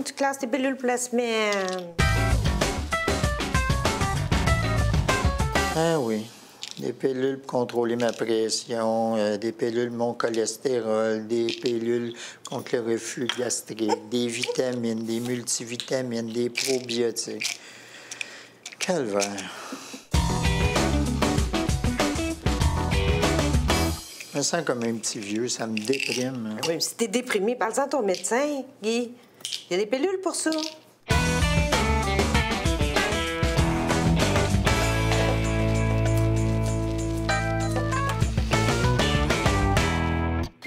donc, tu classes tes pilules pour la semaine. Ah oui. Des pilules pour contrôler ma pression, des pilules mon cholestérol, des pilules contre le reflux gastrique, des vitamines, des multivitamines, des probiotiques. Calvaire. Je me sens comme un petit vieux, ça me déprime. Oui, mais si t'es déprimé, parle-en à ton médecin, Guy. Il y a des pilules pour ça.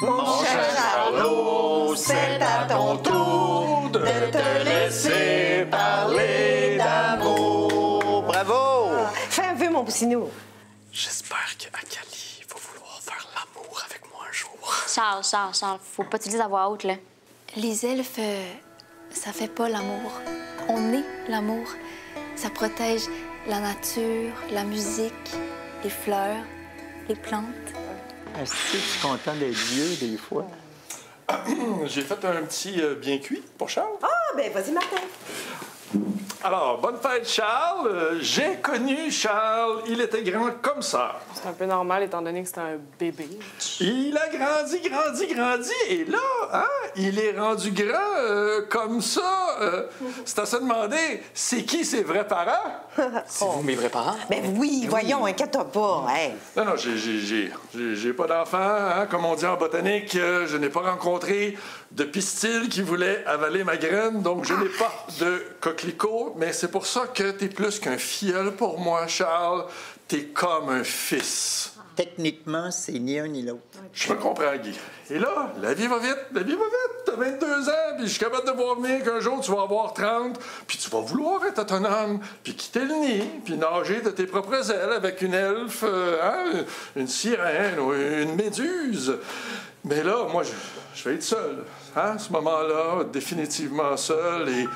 Mon cher Charlot, c'est à ton tour de te laisser parler d'amour. Bravo! Fais un peu, mon poussinou. J'espère qu'Akali va vouloir faire l'amour avec moi un jour. Charles, faut pas te dire à voix haute, là. Les elfes, ça fait pas l'amour. On est l'amour. Ça protège la nature, la musique, les fleurs, les plantes. Est-ce que tu es content d'être vieux des fois? J'ai fait un petit bien cuit pour Charles. Ah, ben vas-y, Martin. Alors, bonne fête, Charles. J'ai connu Charles. Il était grand comme ça. C'est un peu normal, étant donné que c'était un bébé. Il a grandi. Et là, hein, il est rendu grand comme ça. C'est à se demander, c'est qui ses vrais parents? C'est vous, mes vrais parents? Ben oui, voyons, inquiète-toi pas. Hey. Non, j'ai pas d'enfant, hein, comme on dit en botanique. Je n'ai pas rencontré de pistil qui voulait avaler ma graine, donc je n'ai pas de coquelicot. Mais c'est pour ça que t'es plus qu'un filleul pour moi, Charles. T'es comme un fils. Techniquement, c'est ni un ni l'autre. Je me comprends, Guy. Et là, la vie va vite. T'as 22 ans, puis je suis capable de voir venir qu'un jour, tu vas avoir 30, puis tu vas vouloir être autonome, puis quitter le nid, puis nager de tes propres ailes avec une elfe, hein, une sirène ou une méduse. Mais là, moi, je vais être seul. Hein, à ce moment-là, définitivement seul, et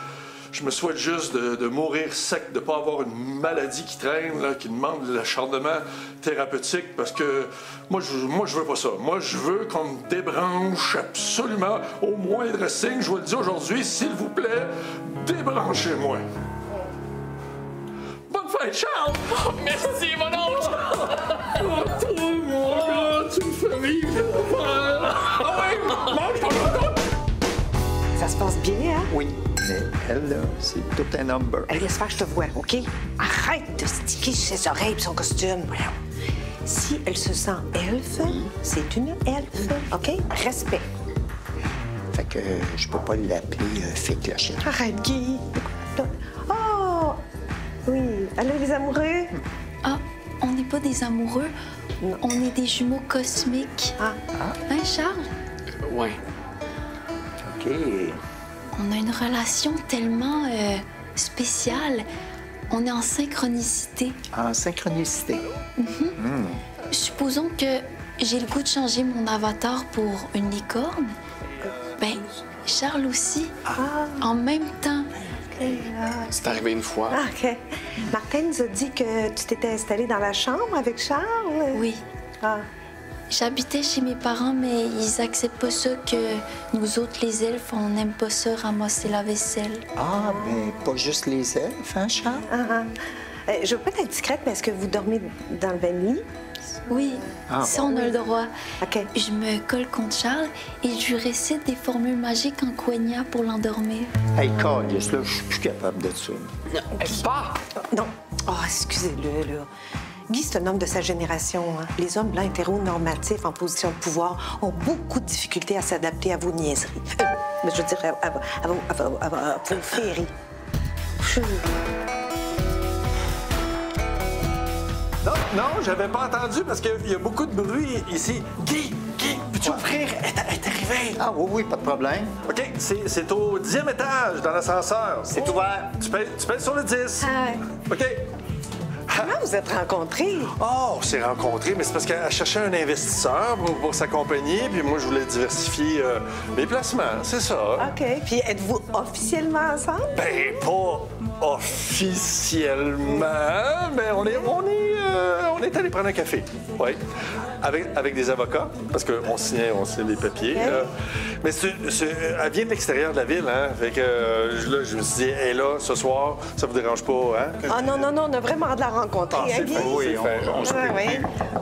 je me souhaite juste de mourir sec, de ne pas avoir une maladie qui traîne, là, qui demande de l'acharnement thérapeutique, parce que moi, je veux pas ça. Moi, je veux qu'on me débranche absolument au moindre signe. Je vous le dis aujourd'hui, s'il vous plaît, débranchez-moi. Bonne fête, Charles! Oh, merci, mon oncle! Moi, tu me fais vivre! Ah oui! Mange ton chocolat! Ça se passe bien, hein? Oui, mais elle, là, c'est tout un number. Allez, laisse faire, je te vois, OK? Arrête de sticker sur ses oreilles et son costume. Voyons. Si elle se sent elfe, c'est une elfe, OK? Respect. Fait que je peux pas l'appeler fée clochette. Arrête, Guy. Oh! Oui, allô, les amoureux? Ah, on n'est pas des amoureux, Non. on est des jumeaux cosmiques. Ah. Hein, Charles? Ouais. OK. On a une relation tellement spéciale. On est en synchronicité. En synchronicité. Supposons que j'ai le goût de changer mon avatar pour une licorne. Ben, Charles aussi. En même temps. C'est arrivé une fois. Ah, OK. Martin nous a dit que tu t'étais installée dans la chambre avec Charles. Oui. Ah. J'habitais chez mes parents, mais ils acceptent pas ça que nous autres, les elfes, on n'aime pas ça, ramasser la vaisselle. Ah, ben pas juste les elfes, hein, Charles? Je veux pas être discrète, mais est-ce que vous dormez dans le même lit? Oui, ça, on a le droit. OK. Je me colle contre Charles et je lui récite des formules magiques en quenya pour l'endormir. Hey, Calice, là, je suis plus capable de ça. Pas! Non. Oh, excusez-le, là. Guy, c'est un homme de sa génération. Hein. Les hommes blancs hétéronormatifs en position de pouvoir ont beaucoup de difficultés à s'adapter à vos niaiseries. Mais je veux dire, à vos féeries. Non, j'avais pas entendu parce qu'il y a beaucoup de bruit ici. Guy, peux-tu ouvrir? Elle est arrivée. Ah oui, pas de problème. OK, c'est au 10e étage, dans l'ascenseur. C'est ouvert. Tu pèses sur le 10. Ah ouais. OK. Comment vous êtes rencontrés? Oh, on s'est rencontrés, mais c'est parce qu'elle cherchait un investisseur pour s'accompagner, puis moi, je voulais diversifier mes placements, c'est ça. OK. Puis êtes-vous officiellement ensemble? Ben, officiellement, mais on est allé prendre un café. Oui. Avec des avocats, parce qu'on signait les papiers. Mais elle vient de l'extérieur de la ville, hein? Fait que là, je me suis dit, hey, là, ce soir, ça vous dérange pas, hein? Ah non, on a vraiment hâte de la rencontrer. Ah, c'est Guy? fait. Oui, on se peut. Oui.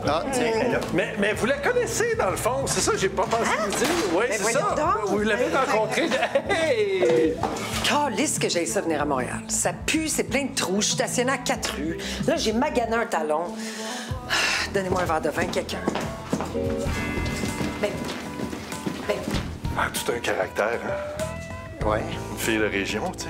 Ah, tiens, elle est là. Mais vous la connaissez, dans le fond, c'est ça, j'ai pas pensé vous dire. Oui, c'est voyons ça. donc. Vous l'avez rencontrée. Hey! Calisse que j'aille ça venir à Montréal. Ça pue, c'est plein de trous. Je suis stationnée à 4 rues. Là, j'ai magané un talon. Donnez-moi un verre de vin, quelqu'un. Ben. Ah, tout un caractère, hein? Ouais. Une fille de région, tu sais.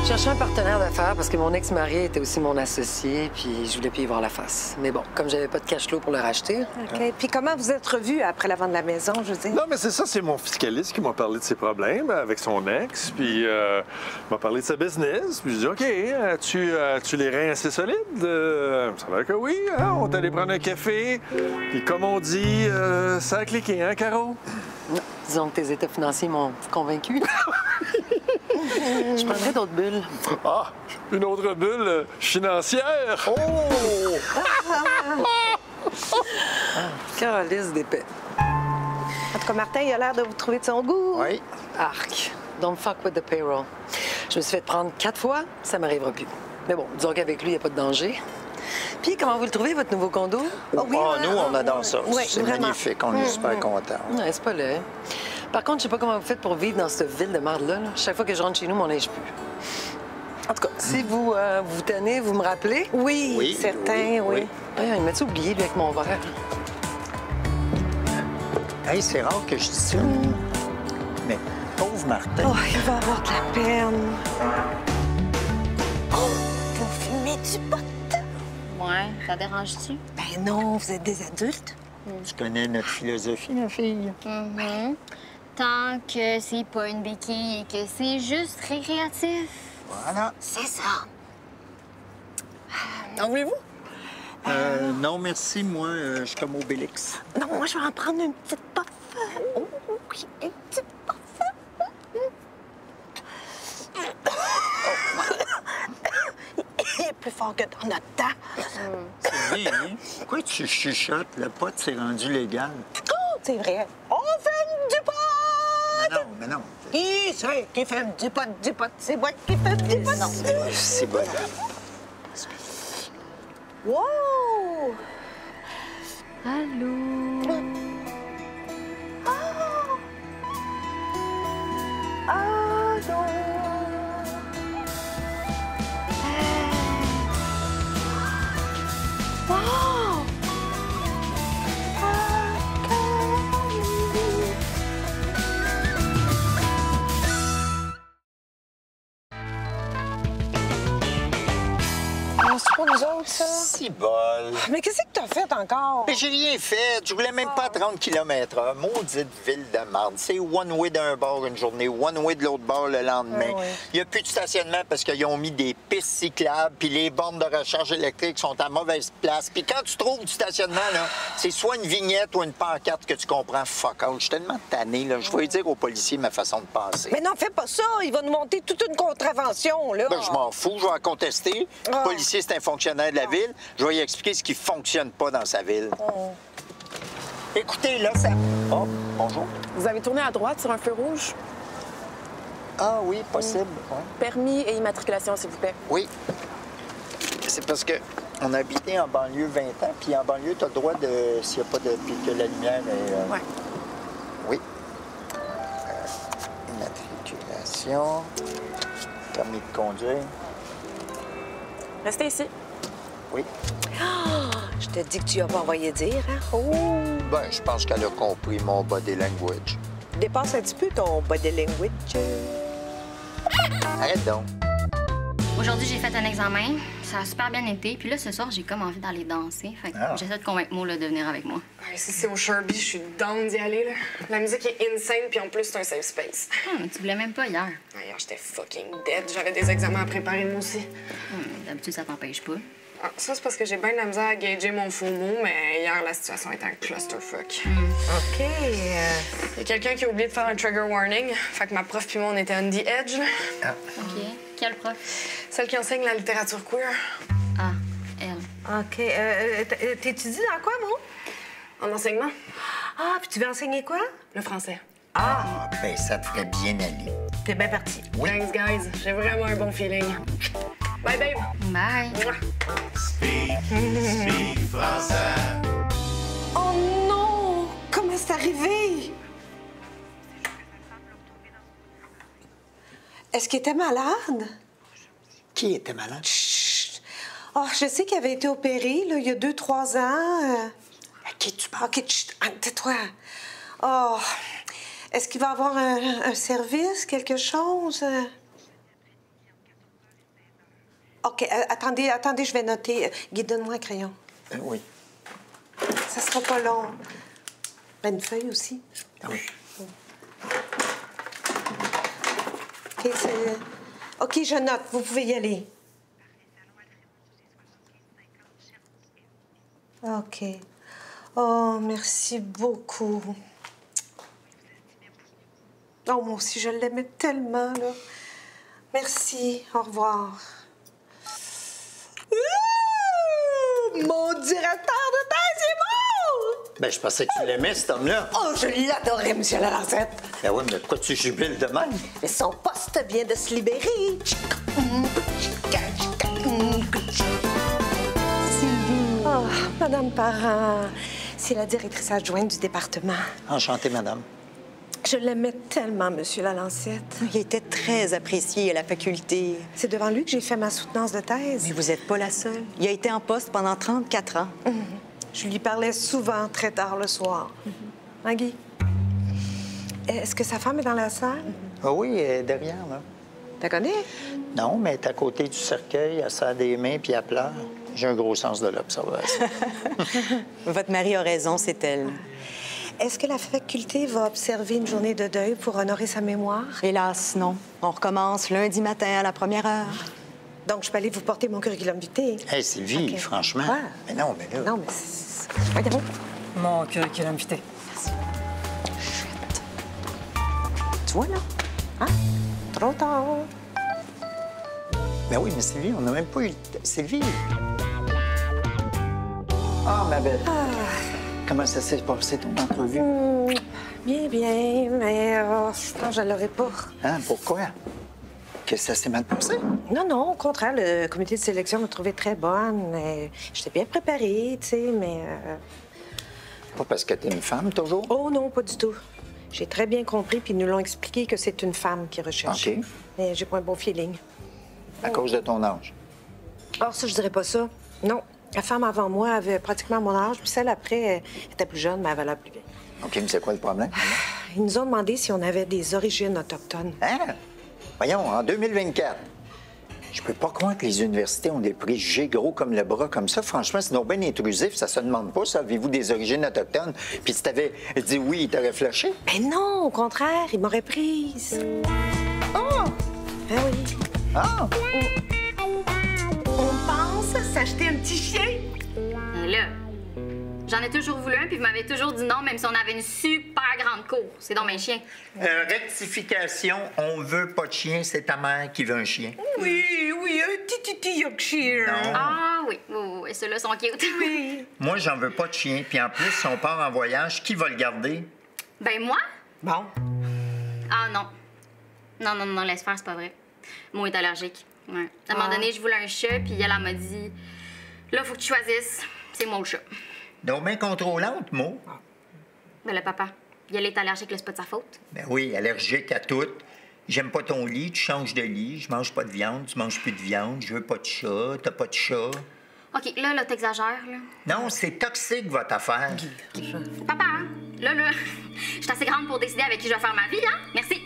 Je cherchais un partenaire d'affaires parce que mon ex-mari était aussi mon associé, puis je voulais plus y voir la face. Mais bon, comme j'avais pas de cash flow pour le racheter... OK. Puis comment vous êtes revus après la vente de la maison, je veux dire? Non, mais c'est ça, c'est mon fiscaliste qui m'a parlé de ses problèmes avec son ex, puis il m'a parlé de sa business, puis je dis OK, as-tu les reins assez solides? Ça va que oui, hein? On est allé prendre un café, puis comme on dit, ça a cliqué, hein, Caro? Non, disons que tes états financiers m'ont convaincu. Je prendrais d'autres bulles. Ah, une autre bulle financière! Oh! Calisse d'épais. En tout cas, Martin, il a l'air de vous trouver de son goût. Oui. Arc. Don't fuck with the payroll. Je me suis fait prendre 4 fois, ça m'arrivera plus. Mais bon, disons qu'avec lui, il n'y a pas de danger. Puis, comment vous le trouvez, votre nouveau condo? Oh, nous, on adore ça. Oui, C'est vraiment. magnifique. On est super contents. Ouais, c'est pas laid. Par contre, je sais pas comment vous faites pour vivre dans cette ville de marde-là. Là. Chaque fois que je rentre chez nous, mon linge pue. En tout cas, si vous vous tenez, vous me rappelez? Oui, certain, oui. Ouais, il m'a-tu oublié, lui, avec mon verre? Hey, c'est rare que je dise ça. Mais pauvre Martin. Oh, il va avoir de la peine. Oh, vous fumez du pot? Ouais, ça dérange-tu? Ben non, vous êtes des adultes. Tu connais notre philosophie, ma fille? Tant que c'est pas une béquille et que c'est juste récréatif. Voilà. C'est ça. En voulez-vous? Non, merci. Moi, je suis comme Obélix. Non, moi, je vais en prendre une petite puff. Oh, oui, une petite puff. Il est plus fort que dans notre temps. C'est bien, hein? Pourquoi tu chuchotes? Le pot, c'est rendu légal. Oh, c'est vrai. On fume du pot! Mais non. Qui c'est qui fume du pot, du pot? C'est moi qui fume du pot. Non. C'est bon. Wow! Allô? Wow! C'est pour nous autres, ça? Si bol. Mais qu'est-ce que t'as fait encore? Mais j'ai rien fait. Je voulais même pas à 30 km/h. Maudite ville de marde. C'est one way d'un bord une journée, one way de l'autre bord le lendemain. Ah ouais. Il n'y a plus de stationnement parce qu'ils ont mis des pistes cyclables, puis les bornes de recharge électrique sont à mauvaise place. Puis quand tu trouves du stationnement, là, c'est soit une vignette ou une pancarte que tu comprends. Fuck out. Je suis tellement tanné, là. Je vais dire aux policiers ma façon de penser. Mais non, fais pas ça. Il va nous monter toute une contravention, là. Ben, je m'en fous, je vais en contester. Le policier, c'est un fonctionnaire de la ville. Je vais lui expliquer ce qui fonctionne pas dans sa ville. Écoutez, là, ça... Oh, bonjour. Vous avez tourné à droite sur un feu rouge? Ah oui, possible. Ouais. Permis et immatriculation, s'il vous plaît. Oui. C'est parce que on a habité en banlieue 20 ans, puis en banlieue, tu as le droit de... S'il n'y a pas de... Puis que la lumière est... Ouais. Oui. Immatriculation. Permis de conduire. Restez ici. Oui. Je te dis que tu as pas envoyé dire, hein? Oh! Ben, je pense qu'elle a compris mon body language. Dépasse un petit peu ton body language. Arrête donc. Aujourd'hui, j'ai fait un examen. Ça a super bien été. Puis là, ce soir, j'ai comme envie d'aller danser. Fait que j'essaie de convaincre Mo là, de venir avec moi. Si c'est au Sherby, je suis down d'y aller, là. La musique est insane, puis en plus, c'est un safe space. Tu voulais même pas hier. D'ailleurs, j'étais fucking dead. J'avais des examens à préparer, moi aussi. D'habitude, ça t'empêche pas. Ah, ça, c'est parce que j'ai bien de la misère à gager mon faux mot, mais hier, la situation était un clusterfuck. OK. Il y a quelqu'un qui a oublié de faire un trigger warning. Fait que ma prof puis moi, on était on the edge. Là. OK. Quelle prof? Celle qui enseigne la littérature queer. Ah, elle. OK. T'étudies dans quoi, Mo? En enseignement, Ah, puis tu veux enseigner quoi? le français. Ah, ben ça te ferait bien aller. T'es bien parti. Oui. Thanks, guys. J'ai vraiment un bon feeling. Bye, babe. Bye. Mouah. Oh non! Comment c'est arrivé? Est-ce qu'il était malade? Qui était malade? Chut! Oh, je sais qu'il avait été opéré, là, il y a 2-3 ans. À qui tu parles? OK, chut, tais-toi. Oh, est-ce qu'il va avoir un service, quelque chose? OK, attendez, je vais noter. Guy, donne-moi un crayon. Oui. Ça sera pas long. Ben, une feuille aussi. Ah oui. OK, OK, je note. Vous pouvez y aller. OK. Oh, merci beaucoup. Oh, moi aussi, je l'aimais tellement, là. Merci. Au revoir. Ouh! Mon directeur de thèse est mort! Ben, je pensais que tu l'aimais, cet homme-là. Oh, je l'adorais, M. Lalancette. Ben oui, mais pourquoi tu jubiles de même? Mais son poste vient de se libérer. Oh, Madame Parent, c'est la directrice adjointe du département. Enchanté, madame. Je l'aimais tellement, M. Lalancette. Il était très apprécié à la faculté. C'est devant lui que j'ai fait ma soutenance de thèse. Mais vous n'êtes pas la seule. Il a été en poste pendant 34 ans. Je lui parlais souvent, très tard le soir. Hein, Guy? Est-ce que sa femme est dans la salle? Ah oui, elle est derrière, là. Tu connais? Non, mais elle est à côté du cercueil, elle serre des mains puis elle pleure. J'ai un gros sens de l'observation. Votre mari a raison, c'est elle. Est-ce que la faculté va observer une journée de deuil pour honorer sa mémoire? Hélas, non. On recommence lundi matin à la 1e heure. Donc, je peux aller vous porter mon curriculum vitae. Hé, Sylvie, OK. franchement. Ouais. Mais non, mais là. Non, mais c'est... Regarde. Mon curriculum vitae. Tu vois, là? Hein? Trop tard. Ben oui, mais Sylvie, on n'a même pas eu le temps. Sylvie! Ah, ma belle. Comment ça s'est passé, ton entrevue? Bien, mais je pense que je l'aurais pas. Hein, pourquoi? Que ça s'est mal passé? Non, non, au contraire, le comité de sélection m'a trouvée très bonne. J'étais bien préparée, tu sais, mais... Pas parce que t'es une femme, toujours? Oh non, pas du tout. J'ai très bien compris, puis ils nous l'ont expliqué que c'est une femme qui recherche. OK. Mais j'ai pas un bon feeling. À cause de ton âge? Or, ça, je dirais pas ça. Non. La femme avant moi avait pratiquement mon âge, puis celle après, elle était plus jeune, mais elle avait l'air plus vieille. OK, mais c'est quoi le problème? Ils nous ont demandé si on avait des origines autochtones. Hein? Voyons, en 2024. Je peux pas croire que les universités ont des préjugés gros comme le bras comme ça. Franchement, c'est donc bien intrusif. Ça se demande pas, ça. Avez-vous des origines autochtones? Puis si t'avais dit oui, il t'aurait flashé? Mais non, au contraire, ils m'auraient prise. Ah! Ben oui. Ah! On pense s'acheter un petit chien. Et là, j'en ai toujours voulu un, puis vous m'avez toujours dit non, même si on avait une super grande cour. C'est donc mes chiens. Rectification, on veut pas de chien, c'est ta mère qui veut un chien. Oui, un petit Yorkshire. Non. Ah oui, oui, ceux-là sont cute. Oui. Moi, j'en veux pas de chien. Puis en plus, si on part en voyage, qui va le garder? Ben moi? Bon. Ah non. Non, laisse faire, c'est pas vrai. Moi, est allergique. Ouais. À un moment donné, je voulais un chat, puis elle m'a dit là, faut que tu choisisses. C'est moi le chat. Donc, bien contrôlante, Mo. Ben le papa, elle est allergique, là, c'est pas de sa faute. Ben oui, allergique à tout. J'aime pas ton lit, tu changes de lit. Je mange pas de viande, tu manges plus de viande. Je veux pas de chat, t'as pas de chat. OK, là, t'exagères, là. Non, c'est toxique, votre affaire. Papa, hein? Là, je suis assez grande pour décider avec qui je vais faire ma vie, hein? Merci.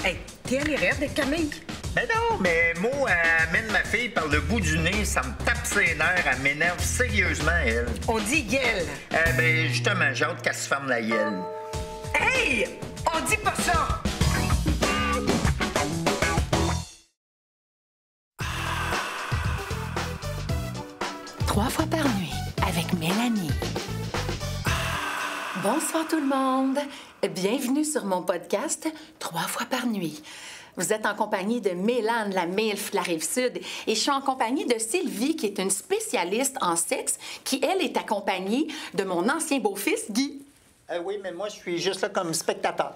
Hey, t'es allé rire de Camille? Ben non, mais Mo, elle amène ma fille par le bout du nez, ça me tape ses nerfs, elle m'énerve sérieusement, elle. On dit gueule. Ben justement, j'ai hâte qu'elle se ferme la gueule. Hey! On dit pas ça! 3 fois par nuit avec Mélanie. Bonsoir tout le monde. Bienvenue sur mon podcast 3 fois par nuit. Vous êtes en compagnie de Mélane, la MILF de la Rive-Sud, et je suis en compagnie de Sylvie, qui est une spécialiste en sexe, qui, elle, est accompagnée de mon ancien beau-fils, Guy. Oui, mais moi, je suis juste là comme spectateur.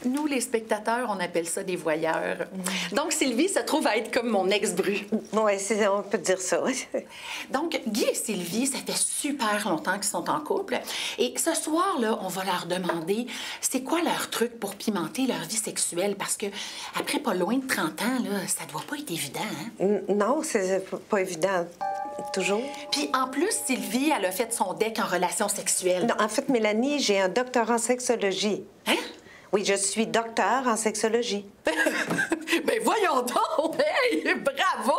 Nous, les spectateurs, on appelle ça des voyeurs. Donc, Sylvie se trouve à être comme mon ex-bru. Oui, on peut dire ça. Donc, Guy et Sylvie, ça fait super longtemps qu'ils sont en couple. Et ce soir, là, on va leur demander c'est quoi leur truc pour pimenter leur vie sexuelle. Parce que après pas loin de 30 ans, là, ça doit pas être évident, hein? Non, c'est pas évident. Toujours. Puis en plus, Sylvie, elle a fait son DEC en relations sexuelles. Non, en fait, Mélanie, j'ai un doctorat en sexologie. Hein? Oui, je suis docteur en sexologie. Ben voyons donc! Hey, bravo!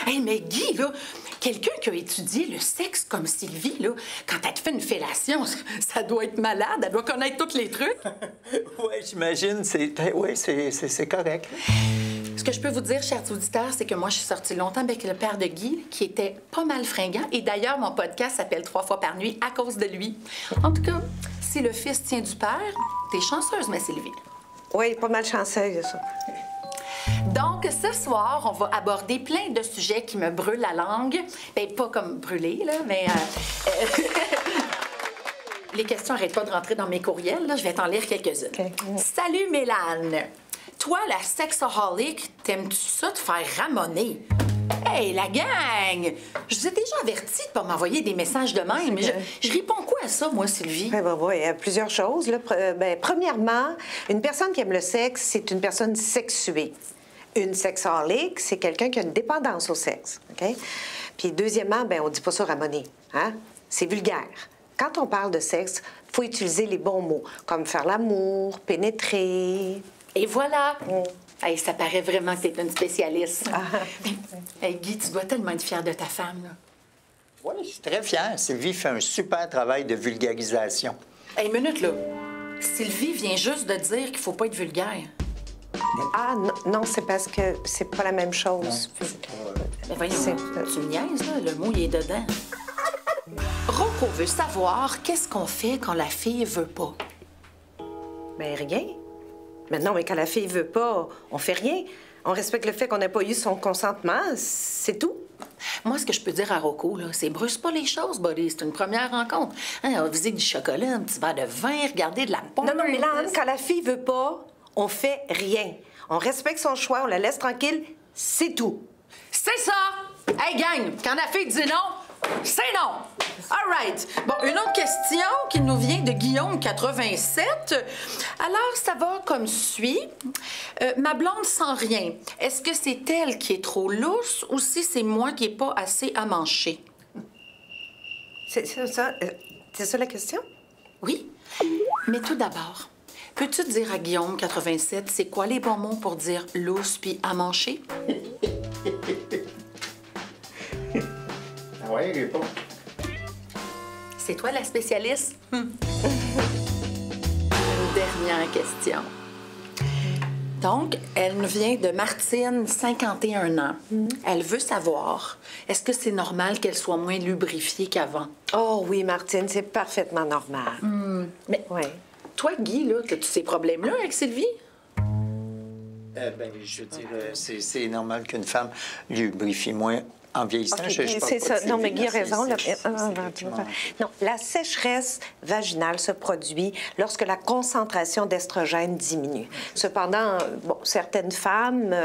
Hey, mais Guy, là, quelqu'un qui a étudié le sexe comme Sylvie, là, quand elle te fait une fellation, ça doit être malade, elle doit connaître tous les trucs. Oui, j'imagine. Oui, c'est correct. Ce que je peux vous dire, chers auditeurs, c'est que moi, je suis sortie longtemps avec le père de Guy, qui était pas mal fringant. Et d'ailleurs, mon podcast s'appelle 3 fois par nuit à cause de lui. En tout cas, si le fils tient du père, t'es chanceuse, ma Sylvie. Oui, pas mal chanceuse, ça. Donc, ce soir, on va aborder plein de sujets qui me brûlent la langue. Bien, pas comme brûler, là, mais... Les questions n'arrêtent pas de rentrer dans mes courriels, là. Je vais t'en lire quelques-unes. Okay. Salut, Mélane. Toi, la sexaholic, t'aimes-tu ça te faire ramoner? Hey, la gang! Je vous ai déjà averti de ne pas m'envoyer des messages de même. Je réponds quoi à ça, moi, Sylvie? Oui, il y a plusieurs choses. Là. Premièrement, une personne qui aime le sexe, c'est une personne sexuée. Une sexaholic, c'est quelqu'un qui a une dépendance au sexe. OK? Puis deuxièmement, on dit pas ça ramoner. Hein? C'est vulgaire. Quand on parle de sexe, il faut utiliser les bons mots, comme faire l'amour, pénétrer... Et voilà! Hey, ça paraît vraiment que t'es une spécialiste. Hey, Guy, tu dois tellement être fière de ta femme, là. Oui, je suis très fière. Sylvie fait un super travail de vulgarisation. Hey, minute, là. Sylvie vient juste de dire qu'il faut pas être vulgaire. Ah, non, c'est parce que c'est pas la même chose. Mais voyons, tu me niaises, là. Le mot, il est dedans. Rocco veut savoir qu'est-ce qu'on fait quand la fille veut pas. Ben, rien. Mais non, mais quand la fille veut pas, on fait rien. On respecte le fait qu'on n'a pas eu son consentement, c'est tout. Moi, ce que je peux dire à Rocco, là, c'est brûle pas les choses, buddy. C'est une première rencontre. Hein, on va viser du chocolat, un petit verre de vin, regarder de la porn. Non, Mélane, quand la fille veut pas, on fait rien. On respecte son choix, on la laisse tranquille, c'est tout. C'est ça! Hey, gang, quand la fille dit non, c'est non! All right. Bon, une autre question qui nous vient de Guillaume, 87. Alors, ça va comme suit. Ma blonde sent rien. Est-ce que c'est elle qui est trop lousse ou si c'est moi qui n'ai pas assez à manger? C'est ça la question? Oui. Mais tout d'abord, peux-tu dire à Guillaume, 87, c'est quoi les bons mots pour dire lousse puis à manger? Oui, réponds. C'est toi la spécialiste? Une dernière question. Donc, elle nous vient de Martine, 51 ans. Elle veut savoir, est-ce que c'est normal qu'elle soit moins lubrifiée qu'avant? Oh oui, Martine, c'est parfaitement normal. Mais toi, Guy, là, as-tu ces problèmes-là avec Sylvie? Je veux dire, c'est normal qu'une femme lubrifie moins en vieillissant. Okay, c'est ça. Non, mais Guy a raison. Non, la sécheresse vaginale se produit lorsque la concentration d'estrogène diminue. Cependant, certaines femmes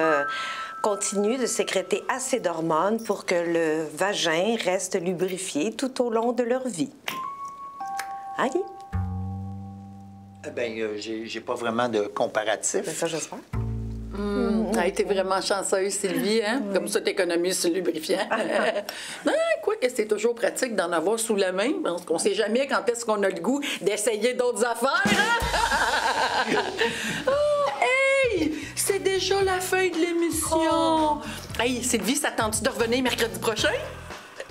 continuent de sécréter assez d'hormones pour que le vagin reste lubrifié tout au long de leur vie. Hein, Guy? J'ai pas vraiment de comparatif. Ça, j'espère. T'es vraiment chanceuse, Sylvie, hein? Comme ça, t'économises sur le lubrifiant. Quoi que c'est toujours pratique d'en avoir sous la main, parce qu'on sait jamais quand est-ce qu'on a le goût d'essayer d'autres affaires, hein? Hey! C'est déjà la fin de l'émission! Hey, Sylvie, ça tente-tu de revenir mercredi prochain?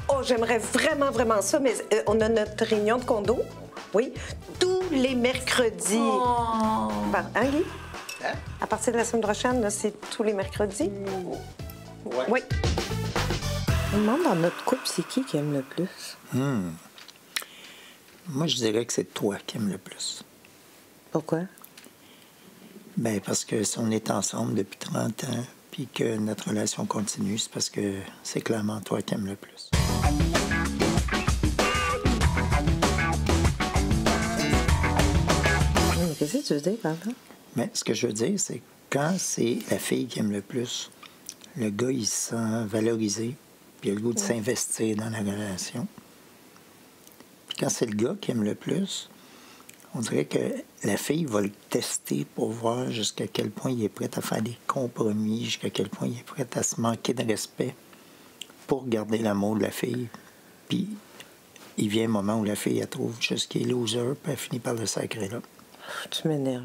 Oh, j'aimerais vraiment, vraiment ça, mais on a notre réunion de condo, oui, tous les mercredis. Hein, Guy? À partir de la semaine prochaine, c'est tous les mercredis. Ouais. Oui. Je me demande dans notre couple, c'est qui aime le plus? Moi, je dirais que c'est toi qui aimes le plus. Pourquoi? Bien, parce que si on est ensemble depuis 30 ans, puis que notre relation continue, c'est parce que c'est clairement toi qui aimes le plus. Qu'est-ce que tu veux dire par là? Mais ce que je veux dire, c'est que quand c'est la fille qui aime le plus, le gars, il se sent valorisé, puis il a le goût de s'investir dans la relation. Puis quand c'est le gars qui aime le plus, on dirait que la fille va le tester pour voir jusqu'à quel point il est prêt à faire des compromis, jusqu'à quel point il est prêt à se manquer de respect pour garder l'amour de la fille. Puis il vient un moment où la fille, elle trouve juste qu'il est loser, puis elle finit par le sacrer là. Tu m'énerves.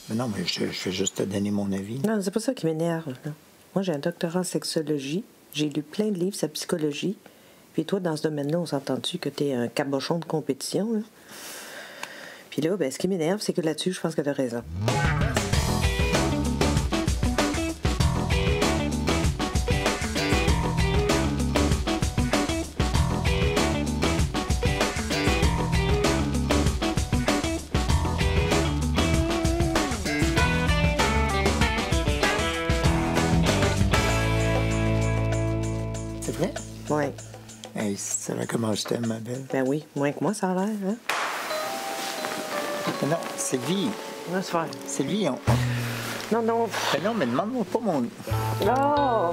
Mais non, mais je vais juste te donner mon avis. Non, c'est pas ça qui m'énerve, là. Moi, j'ai un doctorat en sexologie. J'ai lu plein de livres sur la psychologie. Puis toi, dans ce domaine-là, on s'entend-tu que t'es un cabochon de compétition, là? Puis là, ben, ce qui m'énerve, c'est que là-dessus, je pense que t'as raison. C'est vrai? Oui. Hey, si tu savais comment je t'aime, ma belle. Ben oui, moins que moi, ça a l'air, hein? Mais non, Sylvie. Laisse faire. Sylvie, Non, non. Ben non, mais demande-moi pas mon... Oh!